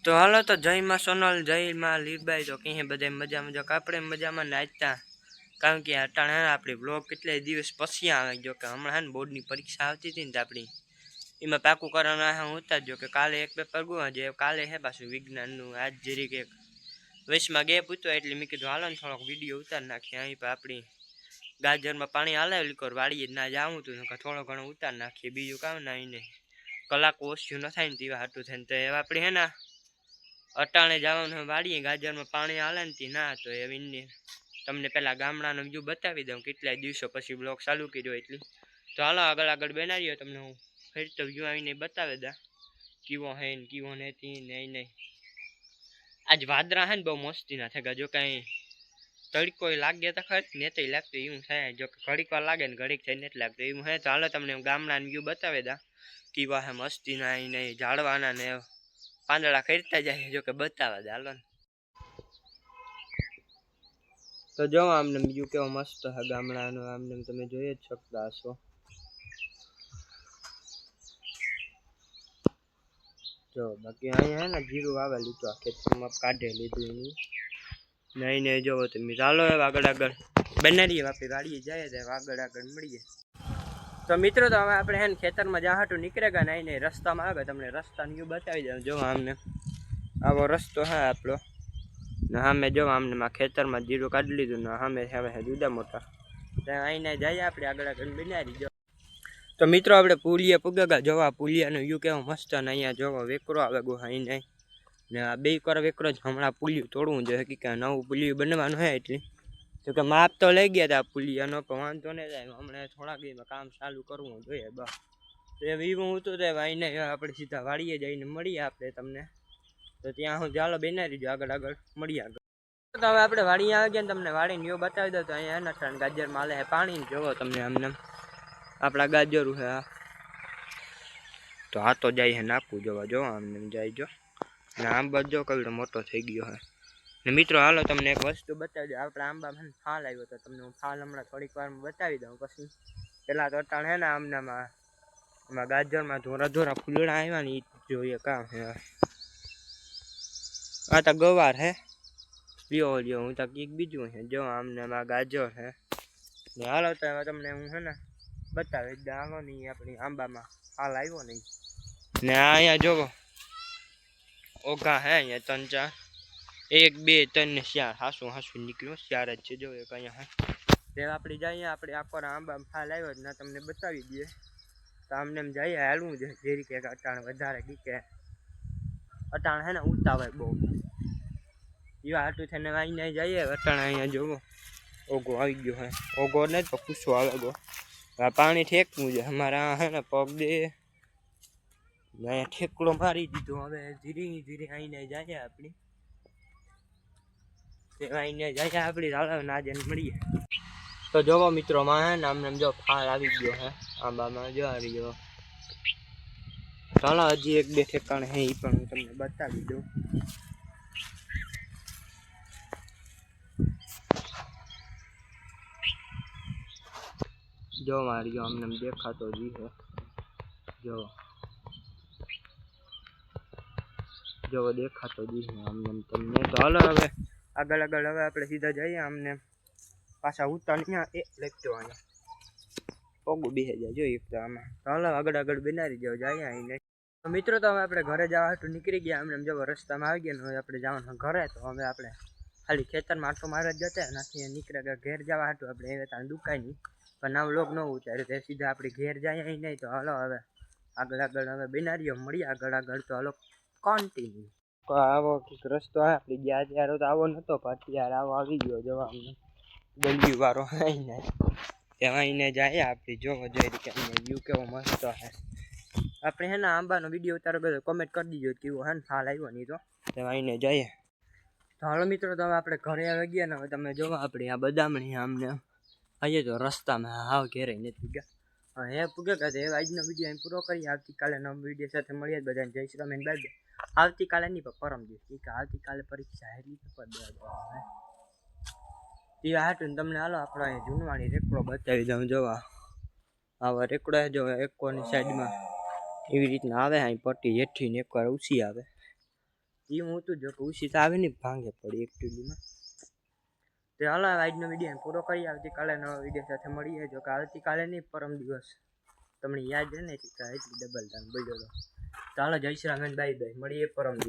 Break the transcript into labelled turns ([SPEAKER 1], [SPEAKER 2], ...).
[SPEAKER 1] તો હાલો તો જય માં સોનલ જય માં લીબાઈ તો કहीं બધા મજામાં જો આપણે મજામાં નાચતા કારણ કે અટાણે આપણી બ્લોગ કેટલા દિવસ પછી આવે જો કે હમણાં ને બોર્ડની પરીક્ષા આવતી હતી ને આપણી એમાં પાકું કરવાના હું ઉતા જો કે કાલે એક પેપર ગયું જે કાલે હે પાછું વિજ્ઞાનનું આજ જરીક એક વચમાં ગેપ હતો એટલે મેં કીધું હાલો ને થોડોક વિડીયો ઉતાર નાખીએ અહીં પર આપણી ગાજરમાં પાણી હાલે લીકોર વાળીએ ના જાવું હતું થોડો ઘણો ઉતાર નાખીએ બીજું કામ ના એને કલાક ઓછું ન થાય ને તેવા હાટું થાય ને તો એ આપણે હે ને અટાણે જવાનું વાળીએ ગાજરમાં પાણી હાલે ને ના તો એવી તમને પેલા ગામડાનો વ્યૂ બતાવી દઉં કેટલાય દિવસો પછી બ્લોગ ચાલુ કર્યો એટલી તો હાલો આગળ બનાવ્યો તમને હું ફરી તો વ્યૂ આવીને બતાવી દા કેવો હે ને કેવો નથી નહીં આજ વાદરા હે ને બહુ મસ્તી ના થાય જો કાંઈ તડકો લાગે તો ખરી ને તો લાગતું એવું થાય જો કે ઘડીક વાર લાગે ને ઘડીક થાય નથી લાગતું એવું હે તો હાલો તમને ગામડાનો વ્યૂ બતાવી દા કેવા હે મસ્તી ના નહીં ઝાડવાના ને પાંદડા કરતા જાય જો કે બતાવા દે હાલો ને તો જો આમને બીજું કેવો મસ્ત હે ગામડાનો આમને તમે જોઈ જ શકતા હશો જો બાકી અહીંયા હે ને જીરું આવેલું તો આ ખેતરમાં કાઢે લીધું એની નહીં જોવો તમે ચાલો હવે આગળ બનાવીએ આપણી ગાડીએ જાય તો આગળ મળીએ તો મિત્રો તો હવે આપણે હે ને ખેતરમાં જ્યાં હાટું નીકળેગા નહીં રસ્તામાં આવે તમને રસ્તાનું વ્યૂ બતાવી દઉં જો આમને આવો રસ્તો હે આપણો ને સામે જો આમને ખેતરમાં જીરું કાઢી લીધું ને સામે હવે જુદા મોટા અહીંને જઈએ આપણે આગળ બનાવી જો તો મિત્રો આપણે પુલિયા પુગેગા જોવા પુલિયાનો વ્યૂ કેવો મસ્ત ને અહીંયા જોવો વેકરો આવે ગો અહીં ને આ બે કર વેકરો જ હમણાં પુલિયું તોડવું જોઈએ કે નવું પુલિયું બનવાનું હે એટલી તો કે માપ તો લઈ ગયા હતા પુલિયાનો પણ વાંધો નહીં જાય હમણાં થોડાક દિવસમાં કામ ચાલુ કરવું જોઈએ બસ તો એ વીવું હતું તો ભાઈને આપણે સીધા વાડીએ જઈને મળીએ આપણે તમને તો ત્યાં હું ચાલો બેનારી જો આગળ મળીએ આગળ તો હવે આપણે વાડી આવી ગયા ને તમને વાડીને વ્યૂ બતાવી દો તો અહીંયા એના ગાજર માલે હે પાણી જોવો તમને આમને આપણા ગાજરું હે તો આ તો જાય હે નાખવું જોવા જો આમને જાય જો ને આંબા જો કવડો મોટો થઈ ગયો હે ને મિત્રો હાલો તમને એક વસ્તુ બતાવી દઉં આપણે આંબામાં ફાલ આવ્યો તો તમને હું ફાલ હમણાં થોડીક વારમાં બતાવી દઉં પછી પેલા તો અટાણ હે ને આમનામાં એમાં ગાજરમાં ધોરા ફૂલડા આવ્યા ને એ જોઈએ કામ હે આ તો ગવાર હે લ્યો હું તો કંઈક બીજું હે જો આમને એમાં ગાજર હે ને હાલો તો એમાં તમને હું હે ને બતાવી દઉં હાલો નહીં આપણી આંબામાં ફાલ આવ્યો નહીં ને અહીંયા જોવો ઓઘા હે અહીંયા 3 4 1 2 3 ને 4 હાસું નીકળ્યો 4 જ છે જો એક અહીંયા હે તે આપણે જઈએ આપણે આખો આંબામાં ફાલ આવ્યો જ ના તમને બતાવી દઈએ તો આમને એમ જઈએ હાલવું છે જે રીતે અટાણ વધારે કે અટાણ હે ને ઉતાવે બહુ એવા હાટું થઈને આવીને જઈએ અટાણ અહીંયા જોવો ઓગો આવી ગયો હે ઓગો ને તો પૂછો આવે ગો પાણી ઠેકવું છે અમારા હે ને પગ દે અહીંયા ઠેકડો મારી દીધો હવે ધીરે આવીને જાય આપણી આવીને જાય આપણી હાલો નાજે મળીએ તો જોવો મિત્રો માં હે ને આમને જો ફાલ આવી ગયો હે આંબામાં જો આવી ગયો ચાલો હજી 1 2 ઠેકાણે હે એ પણ હું તમને બતાવી દઉં જો મારી અમને દેખાતો જી હે જો દેખાતો જી હે અમને તમને તો હાલો હવે આગળ હવે આપણે સીધા જઈએ અમને પાછા ઉતાર ત્યાં એ લખતો અહીંયા પોગું બેસી જાય જો એક તો આમાં તો હાલો આગળ બનાવી જાવ જાય અહીં તો મિત્રો તો હવે આપણે ઘરે જવા હાટું નીકળી ગયા અમને જો રસ્તામાં આવી ગયા ને હવે આપણે જવાનું ઘરે તો હવે આપણે ખાલી ખેતરમાં આટો મારવા જ જતા નાથી નીકળે ઘેર જવા હાટું આપણે હવે ત્યાં દુકાની પણ નામ લોક ન ઉતાર્યું તો સીધા આપણે ઘેર જાય અહીં નહીં તો હાલો હવે આગળ હવે બનાવીએ મળીએ આગળ તો હાલો કન્ટિન્યુ આવો કંઈક રસ્તો હે આપણે ગયા ત્યારે તો આવો નહોતો પણ અત્યારે આવો આવી ગયો જવા અમને ગંદી વાળો આવીને ત્યાં આવીને જાય આપણે જોવો જોઈએ કે વ્યૂ કેવો મસ્ત હે આપણે હે ને આંબાનો વિડીયો ઉતારો બધો કોમેન્ટ કરી દીજો કેવો હે ને ફાલ આવ્યો નહીં તો ત્યાં આવીને જઈએ તો હાલો મિત્રો તો હવે આપણે ઘરે આવી ગયા ને હવે તમે જોવો આપણે આ બદામણી આમને આજે તો રસ્તામાં હાવ ઘેરે નથી ગયા હે પૂગે કાંઈ હવે આજનો વિડીયો અહીં પૂરો કરીએ આવતીકાલે નવો વિડીયો સાથે મળીએ બધાને જય શ્રી રામ બાય આવતીકાલે નહીં પણ પરમ દિવસ કે આવતીકાલે પરીક્ષા એટલી પેપર દેવા જવાનું હે એ હાટું તમને હાલો આપણો અહીંયા જૂનવાણી રેકડો બતાવી દઉં જોવા આવા રેકડો જો એકોની સાઈડમાં એવી રીતના આવે અહીં પટ્ટી હેઠી ને એકવાર ઊંચી આવે એ હું હતું જો કે ઉછી તો આવે ને ભાંગે પડી એકચ્યુઅલીમાં. તો હાલો આજનો વિડીયો પૂરો કરી. આવતીકાલે નવા વિડીયો સાથે મળીએ. જો કે આવતીકાલે નહીં, પરમ દિવસ તમને યાદ રહે ને કે એટલી ડબલ ટાઈમ બોલ્યો તો. ચાલો જય શ્રી રામ, બાય બાય, મળીએ પરમ દિવસ.